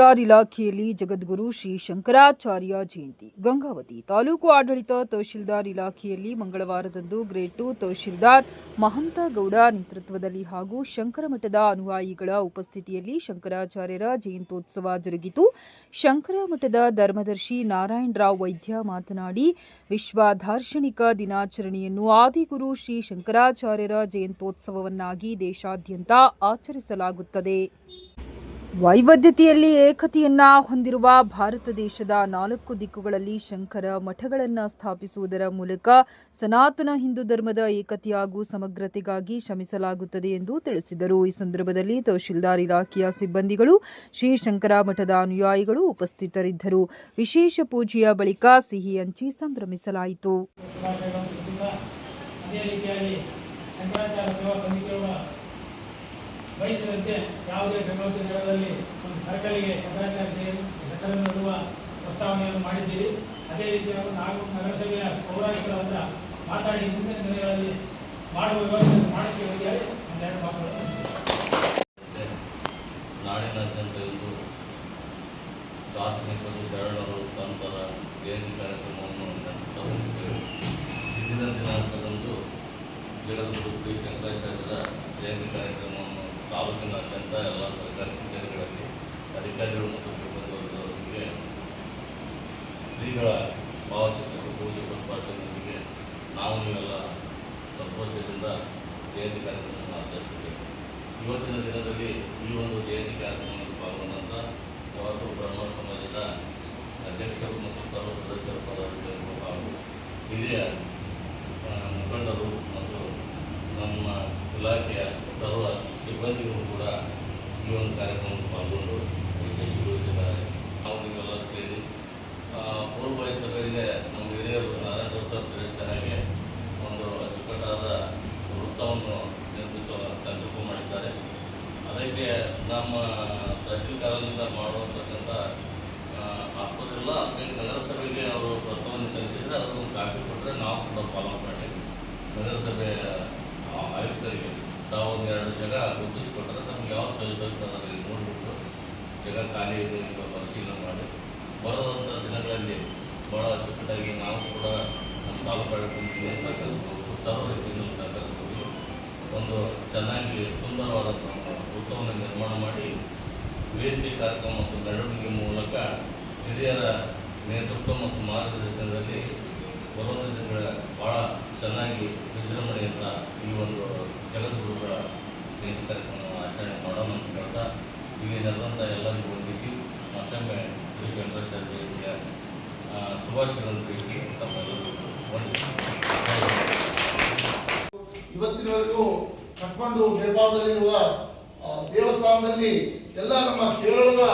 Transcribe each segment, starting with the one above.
ತಹಶೀಲ್ದಾರ್ ಇಲಾಖೆಯಲ್ಲಿ ಜಗದ್ಗುರು ಶ್ರೀ ಶಂಕರಾಚಾರ್ಯ ಜಯಂತಿ. ಗಂಗಾವತಿ ತಾಲೂಕು ಆಡಳಿತ ತಹಶೀಲ್ದಾರ್ ಇಲಾಖೆಯಲ್ಲಿ ಮಂಗಳವಾರದಂದು ಗ್ರೇಡ್ 2 ತಹಶೀಲ್ದಾರ್ ಮಹಂತಗೌಡ ನೇತೃತ್ವದಲ್ಲಿ ಹಾಗೂ ಶಂಕರಮಠದ ಅನುಯಾಯಿಗಳ ಉಪಸ್ಥಿತಿಯಲ್ಲಿ ಶಂಕರಾಚಾರ್ಯರ ಜಯಂತ್ಯೋತ್ಸವ ಜರುಗಿತು. ಶಂಕರಮಠದ ಧರ್ಮದರ್ಶಿ ನಾರಾಯಣರಾವ್ ವೈದ್ಯ ಮಾತನಾಡಿ, ವಿಶ್ವ ದಾರ್ಶನಿಕ ದಿನಾಚರಣೆಯನ್ನು ಆದಿಗುರು ಶ್ರೀ ಶಂಕರಾಚಾರ್ಯರ ಜಯಂತ್ಯೋತ್ಸವವನ್ನಾಗಿ ದೇಶಾದ್ಯಂತ ಆಚರಿಸಲಾಗುತ್ತದೆ. ವೈವಿಧ್ಯತೆಯಲ್ಲಿ ಏಕತೆಯನ್ನ ಹೊಂದಿರುವ ಭಾರತ ದೇಶದ 4 ದಿಕ್ಕುಗಳಲ್ಲಿ ಶಂಕರ ಮಠಗಳನ್ನು ಸ್ಥಾಪಿಸುವುದರ ಮೂಲಕ ಸನಾತನ ಹಿಂದೂ ಧರ್ಮದ ಏಕತೆ ಹಾಗೂ ಸಮಗ್ರತೆಗಾಗಿ ಶ್ರಮಿಸಲಾಗುತ್ತದೆ ಎಂದು ತಿಳಿಸಿದರು. ಈ ಸಂದರ್ಭದಲ್ಲಿ ತಹಶೀಲ್ದಾರ್ ಇಲಾಖೆಯ ಸಿಬ್ಬಂದಿಗಳು, ಶ್ರೀ ಶಂಕರ ಮಠದ ಅನುಯಾಯಿಗಳು ಉಪಸ್ಥಿತರಿದ್ದರು. ವಿಶೇಷ ಪೂಜೆಯ ಬಳಿಕ ಸಿಹಿ ಹಂಚಿ ಸಂಭ್ರಮಿಸಲಾಯಿತು. ಬಯಸಿದಂತೆ ಯಾವುದೇ ಗಂಗಾವತಿ ನಗರದಲ್ಲಿ ಒಂದು ಸರ್ಕಲ್ಗೆ ಶಂಕರಾಚಾರ್ಯ ಹೆಸರನ್ನು ಇಡುವ ಪ್ರಸ್ತಾವನೆಯನ್ನು ಮಾಡಿದ್ದೀರಿ. ಅದೇ ರೀತಿ ನಾವು ನಗರಸಭೆಯ ಪೌರಾಯುಕ್ತರ ಹತ್ರ ಮಾತಾಡಿ ಮುಂದಿನ ದಿನಗಳಲ್ಲಿ ಮಾಡುವ ವ್ಯವಸ್ಥೆ ಮಾಡುತ್ತೇವೆ ಅಂತ ಹೇಳಿ ಒಂದೆರಡು ಮಾತುಗಳು. ನಾಡಿನಾದ್ಯಂತ ಇಂದು ದಾರ್ಶನಿಕರು, ಶರಣರು, ಸಂತರ ಜಯಂತಿ ಕಾರ್ಯಕ್ರಮವನ್ನು ನಡೆಸುತ್ತಾ ಹೋಗಿದ್ದೇವೆ. ಇಂದಿನ ದಿನಾಂಕದಂದು ಜಗದ್ಗುರು ಶ್ರೀ ಶಂಕರಾಚಾರ್ಯರ ಜಯಂತಿ ಕಾರ್ಯಕ್ರಮವನ್ನು ತಾಲೂಕಿನಾದ್ಯಂತ ಎಲ್ಲ ಸರ್ಕಾರಿ ಕಚೇರಿಗಳಲ್ಲಿ ಅಧಿಕಾರಿಗಳು ಮತ್ತು ಸಿಬ್ಬಂದಿಯವರಿಗೆ ಶ್ರೀಗಳ ಭಾವಚಿತ್ರ ಪೂಜೆ ಪರಿಪಾಲನೆಯೊಂದಿಗೆ ನಾವು ನೀವೆಲ್ಲ ಸಂತೋಷದಿಂದ ಜಯಂತಿ ಕಾರ್ಯಕ್ರಮವನ್ನು ಆಚರಿಸುತ್ತೇವೆ. ಇವತ್ತಿನ ದಿನದಲ್ಲಿ ಈ ಒಂದು ಜಯಂತಿ ಕಾರ್ಯಕ್ರಮದಲ್ಲಿ ಪಾಲ್ಗೊಂಡಂಥ ಯಾವತ್ತೂ ಬ್ರಹ್ಮ ಸಮಾಜದ ಅಧ್ಯಕ್ಷರು ಮತ್ತು ಸರ್ವ ಸದಸ್ಯರ ಪದಾಧಿಕಾರಿಗಳು ಹಾಗೂ ಹಿರಿಯ ಮುಖಂಡರು ಮತ್ತು ನಮ್ಮ ಇಲಾಖೆಯ ಸರ್ವ ಸಿಬ್ಬಂದಿಗಳು ಕೂಡ ಈ ಒಂದು ಕಾರ್ಯಕ್ರಮದಲ್ಲಿ ಪಾಲ್ಗೊಂಡು ಯಶಸ್ವಿಗೊಳಿಸಿದ್ದಾರೆ. ನಾವು ನೀವೆಲ್ಲ ಸೇರಿ ಪೂರ್ವ ಸಭೆಗೆ ನಮ್ಮ ಹಿರಿಯರು ನಾರಾಯಣ ಸರ್ ತಿಳಿಸಿದ ಹಾಗೆ ಒಂದು ಅಚ್ಚುಕಟ್ಟಾದ ವೃತ್ತವನ್ನು ನಿರ್ಮಿಸುವ ಸಂಕಲ್ಪ ಮಾಡಿದ್ದಾರೆ. ಅದಕ್ಕೆ ನಮ್ಮ ತಹಶೀಲ್ದಾರರಿಂದ ಮಾಡುವಂತಕ್ಕಂಥ ಆಸ್ಪತ್ರೆ ಇಲ್ಲ, ಅದಕ್ಕೆ ನಗರಸಭೆಗೆ ಅವರು ಪ್ರಸ್ತಾವನೆ ಸಲ್ಲಿಸಿದರೆ ಅದನ್ನು ಕಾಪಿ ಕೊಟ್ಟರೆ ನಾವು ಕೂಡ ಫಾಲೋ ಮಾಡಿ ನಗರಸಭೆಯ ಆಯುಕ್ತರಿಗೆ ತಾವು 1-2 ಜಾಗ ಗುರುತಿಸಿಕೊಟ್ಟರೆ ನಮ್ಗೆ ಯಾವ ಕಲಿಸೋದರಲ್ಲಿ ನೋಡಿಬಿಟ್ಟು ಜಾಗ ಖಾಲಿ ಇದೆ ಅಂತ ಪರಿಶೀಲನೆ ಮಾಡಿ ಬರೋದಂಥ ದಿನಗಳಲ್ಲಿ ಭಾಳ ಅಚ್ಚುಕಟ್ಟಾಗಿ ನಾವು ಕೂಡ ನಮ್ಮ ತಾಲೂಕು ಅಂತಕ್ಕಂಥದ್ದು ಸರ್ವ ರೀತಿಯಿಂದ ಅಂತಕ್ಕಂಥದ್ದು ಒಂದು ಚೆನ್ನಾಗಿ ಸುಂದರವಾದಂಥ ವೃತ್ತವನ್ನು ನಿರ್ಮಾಣ ಮಾಡಿ ವೇದಿಕೆ ಕಾರ್ಯಕ್ರಮ ಮತ್ತು ಮೆರವಣಿಗೆ ಮೂಲಕ ಹಿರಿಯರ ನೇತೃತ್ವ ಮತ್ತು ಮಾರ್ಗದರ್ಶನದಲ್ಲಿ ಬರೋದ ದಿನಗಳ ಭಾಳ ಚೆನ್ನಾಗಿ ವಿಜೃಂಭಣೆಯಿಂದ ಈ ಒಂದು ಜಗದ್ಗುರುಗಳ ಜಯಂತಿ ಕಾರ್ಯಕ್ರಮವನ್ನು ಆಚರಣೆ ಮಾಡೋಣ ಅಂತ ಹೇಳ್ತಾ ಇಲ್ಲಿ ನಡೆದಂಥ ಎಲ್ಲರಿಗೂ ವಂದಿಸಿ ಮತ್ತೊಮ್ಮೆ ಶ್ರೀ ಶಂಕರಾಚಾರ್ಯ ಜಯಂತಿಯ ಶುಭಾಶಯಗಳನ್ನು ತಿಳಿಸಿ ತಮ್ಮೆಲ್ಲರಿಗೂ ವಂದಿಸಿ. ಇವತ್ತಿನವರೆಗೂ ಕಟ್ಕೊಂಡು ನೇಪಾಳದಲ್ಲಿರುವ ದೇವಸ್ಥಾನದಲ್ಲಿ ಎಲ್ಲ ನಮ್ಮ ಕೇರಳದ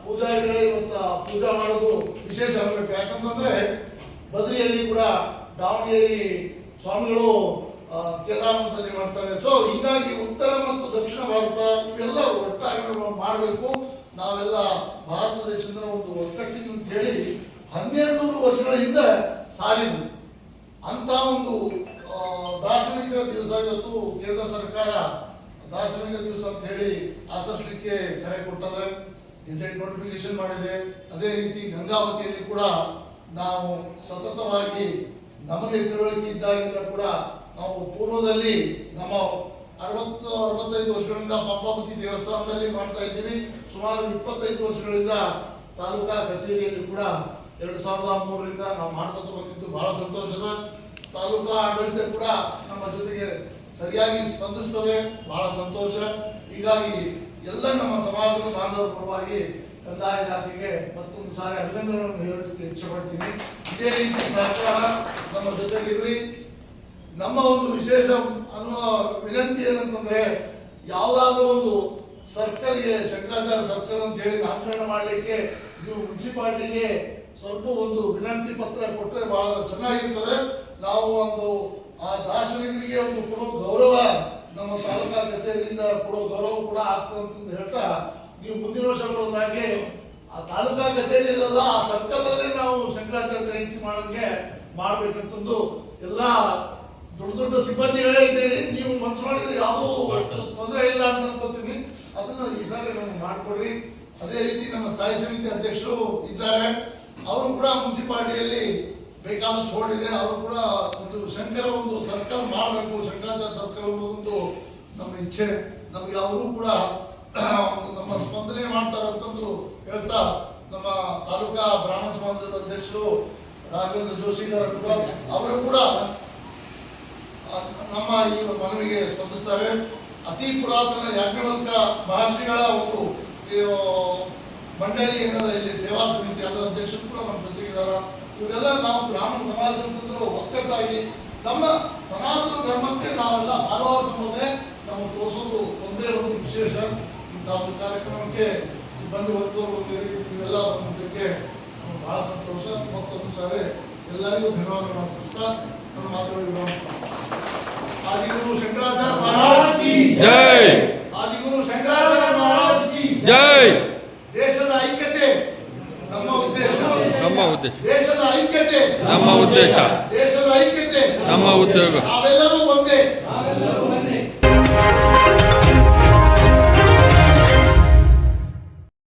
ಪೂಜಾರಿಗಳೇ ಇವತ್ತು ಪೂಜಾ ಮಾಡೋದು ವಿಶೇಷ ಆಗಬೇಕು. ಯಾಕಂತಂದ್ರೆ ಬದ್ರಿಯಲ್ಲಿ ಕೂಡ ದಾವಣಗೆರೆ ಸ್ವಾಮಿಗಳು ಕೇದಾರನಾಥದಲ್ಲಿ ಮಾಡ್ತಾರೆ. ಸೊ ಹೀಗಾಗಿ ಉತ್ತರ ಮತ್ತು ದಕ್ಷಿಣ ಭಾರತ ಇವೆಲ್ಲ ಒಟ್ಟಾಗಿ ಮಾಡಬೇಕು. ನಾವೆಲ್ಲ ಭಾರತ ದೇಶದ ಒಂದು ಒಗ್ಗಟ್ಟಿನ ಅಂತ ಹೇಳಿ 1200 ವರ್ಷಗಳ ಹಿಂದೆ ಸಾಲಿದ್ದು ಅಂತ ಒಂದು ದಾರ್ಶನಿಕ ದಿವಸ ಇವತ್ತು ಕೇಂದ್ರ ಸರ್ಕಾರ ದಾರ್ಶನಿಕ ದಿವಸ ಅಂತ ಹೇಳಿ ಆಚರಿಸಲಿಕ್ಕೆ ಕರೆ ಕೊಟ್ಟದೆ, ಗೆಜೆಟ್ ನೋಟಿಫಿಕೇಶನ್ ಮಾಡಿದೆ. ಅದೇ ರೀತಿ ಗಂಗಾವತಿಯಲ್ಲಿ ಕೂಡ ನಾವು ಸತತವಾಗಿ ನಮಗೆ ತಿಳುವಳಿಕೆ ಇದ್ದಾಗಿಂದ ಕೂಡ ನಾವು ಪೂರ್ವದಲ್ಲಿ ನಮ್ಮ 60-65 ವರ್ಷಗಳಿಂದ ಪಂಪಾಪತಿ ದೇವಸ್ಥಾನದಲ್ಲಿ ಮಾಡ್ತಾ ಇದ್ದೀವಿ. ಸುಮಾರು 25 ವರ್ಷಗಳಿಂದ ತಾಲೂಕಾ ಕಚೇರಿಯಲ್ಲಿ ಕೂಡ 2003ರಿಂದ ನಾವು ಮಾಡ್ಕೊತ ಬಂದಿದ್ದು ಬಹಳ ಸಂತೋಷದ. ತಾಲೂಕಾ ಆಡಳಿತ ಕೂಡ ನಮ್ಮ ಜೊತೆಗೆ ಸರಿಯಾಗಿ ಸ್ಪಂದಿಸ್ತದೆ, ಬಹಳ ಸಂತೋಷ. ಹೀಗಾಗಿ ಎಲ್ಲ ನಮ್ಮ ಸಮಾಜದ ಬಾಂಧವರ ಪರವಾಗಿ ಕಂದಾಯ ಇಲಾಖೆಗೆ ಮತ್ತೊಂದು ಸಾರಿ ಅಭಿನಂದನೆಗಳನ್ನು ಹೇಳಲಿಕ್ಕೆ ಇಚ್ಛೆ ಪಡ್ತೀನಿ. ಇದೇ ರೀತಿ ಸರ್ಕಾರ ನಮ್ಮ ಜೊತೆಗಿರಲಿ. ನಮ್ಮ ಒಂದು ವಿಶೇಷ ಅನ್ನುವ ವಿನಂತಿ ಏನಂತಂದ್ರೆ, ಯಾವುದಾದ್ರೂ ಒಂದು ಸರ್ಕಲ್ಗೆ ಶಂಕರಾಚಾರ್ಯ ಸರ್ಕಲ್ ಅಂತ ಹೇಳಿ ನಾಮಕರಣ ಮಾಡಲಿಕ್ಕೆ ನೀವು ಮುನ್ಸಿಪಾಲಿಟಿಗೆ ಸ್ವಲ್ಪ ಒಂದು ವಿನಂತಿ ಪತ್ರ ಕೊಟ್ಟರೆ ಬಹಳ ಚೆನ್ನಾಗಿರ್ತದೆ. ನಾವು ಒಂದು ಆ ದಾರ್ಶನಿಕರಿಗೆ ಒಂದು ಕೊಡೋ ಗೌರವ ನಮ್ಮ ತಾಲೂಕಾ ಕಚೇರಿಯಿಂದ ಕೊಡೋ ಗೌರವ ಕೂಡ ಆಗ್ತದೆ ಅಂತ ಹೇಳ್ತಾ, ನೀವು ಮುಂದಿನ ವರ್ಷ ಬರೋದಾಗೆ ಆ ತಾಲೂಕಾ ಕಚೇರಿಯಲ್ಲ ಆ ಸರ್ಕಲ್ ಅಲ್ಲೇ ನಾವು ಶಂಕರಾಚಾರ್ಯ ಜಯಂತಿ ಮಾಡೋಂಗೆ ಮಾಡ್ಬೇಕಂತಂದು ಎಲ್ಲ ದೊಡ್ಡ ಸಿಬ್ಬಂದಿಗಳೇ ಇದ್ದೀರಿ. ನೀವು ಮನಸ್ಸು ಮಾಡಿದ್ರೆ ಯಾವುದೂ ತೊಂದರೆ ಇಲ್ಲ ಅಂತ ಅನ್ಕೋತೀನಿ. ಅದನ್ನ ಈ ಸಾರಿ ನಾವು ಮಾಡ್ಕೊಡ್ರಿ. ಅದೇ ರೀತಿ ನಮ್ಮ ಸ್ಥಾಯಿ ಸಮಿತಿ ಅಧ್ಯಕ್ಷರು ಇದ್ದಾರೆ. ಅವರು ಕೂಡ ಮುನ್ಸಿಪಾಲಿಟಿಯಲ್ಲಿ ಬೇಕಾದಷ್ಟು ಓಡಿದೆ. ಅವರು ಕೂಡ ಒಂದು ಶಂಕರ ಒಂದು ಸರ್ಕಲ್ ಮಾಡಬೇಕು, ಶಂಕರಾಚಾರ್ಯ ಸರ್ಕಲ್ ಒಂದು ನಮ್ಮ ಇಚ್ಛೆ. ನಮಗೆ ಅವರು ಕೂಡ ನಮ್ಮ ಸ್ಪಂದನೆ ಮಾಡ್ತಾರೆ ಅಂತಂದು ಹೇಳ್ತಾ, ನಮ್ಮ ತಾಲೂಕಾ ಬ್ರಾಹ್ಮಣ ಸಮಾಜದ ಅಧ್ಯಕ್ಷರು ರಾಘವೇಂದ್ರ ಜೋಶಿ ಕೂಡ ಅವರು ಕೂಡ ನಮ್ಮ ಈ ಮನವಿಗೆ ಸ್ಪಂದಿಸ್ತಾರೆ. ಅತಿ ಪುರಾತನ ಯಾಜ್ಞವಲ್ಕ ಮಹರ್ಷಿಗಳ ಒಂದು ಮಂಡಳಿ ಏನದ ಇಲ್ಲಿ ಸೇವಾ ಸಮಿತಿ ಅದರ ಅಧ್ಯಕ್ಷರು ಕೂಡ ನಮ್ಮ ಜೊತೆಗಿದ್ದಾರೆ. ಇವರೆಲ್ಲ ನಾವು ಬ್ರಾಹ್ಮಣ ಸಮಾಜ ಅಂತಂದ್ರೆ ಒಕ್ಕಟ್ಟಾಗಿ ನಮ್ಮ ಸನಾತನ ಧರ್ಮಕ್ಕೆ ನಾವೆಲ್ಲ ಫಾಲೋವರ್ಸ್ ಅನ್ನೋದೇ ನಾವು ತೋರಿಸೋದು ಒಂದೇ ಒಂದು ವಿಶೇಷ. ಇಂತಹ ಒಂದು ಕಾರ್ಯಕ್ರಮಕ್ಕೆ ಸಿಬ್ಬಂದಿ ವರ್ಗದವರು ನೀವೆಲ್ಲ ಬಂದಿದ್ದಕ್ಕೆ ಬಹಳ ಸಂತೋಷ. ಮತ್ತೊಂದು ಸಾರಿ ಎಲ್ಲರಿಗೂ ಧನ್ಯವಾದಗಳು ಅರ್ಪಿಸ್ತಾ ನನ್ನ ಮಾತುಗಳು. ಆದಿಗುರು ಶಂಕರಾಚಾರ್ಯ ಮಹಾರಾಜ್ ಕಿ ಜೈ. ಆದಿಗುರು ಶಂಕರಾಚಾರ್ಯ ಮಹಾರಾಜ್ ಕಿ ಜೈ. ದೇಶದ ಐಕ್ಯತೆ ನಮ್ಮ ಉದ್ದೇಶ. ನಮ್ಮ ಉದ್ದೇಶ. ದೇಶದ ಐಕ್ಯತೆ ನಮ್ಮ ಉದ್ದೇಶ. ದೇಶದ ಐಕ್ಯತೆ ನಮ್ಮ ಉದ್ಯೋಗ. ನಾವೆಲ್ಲರೂ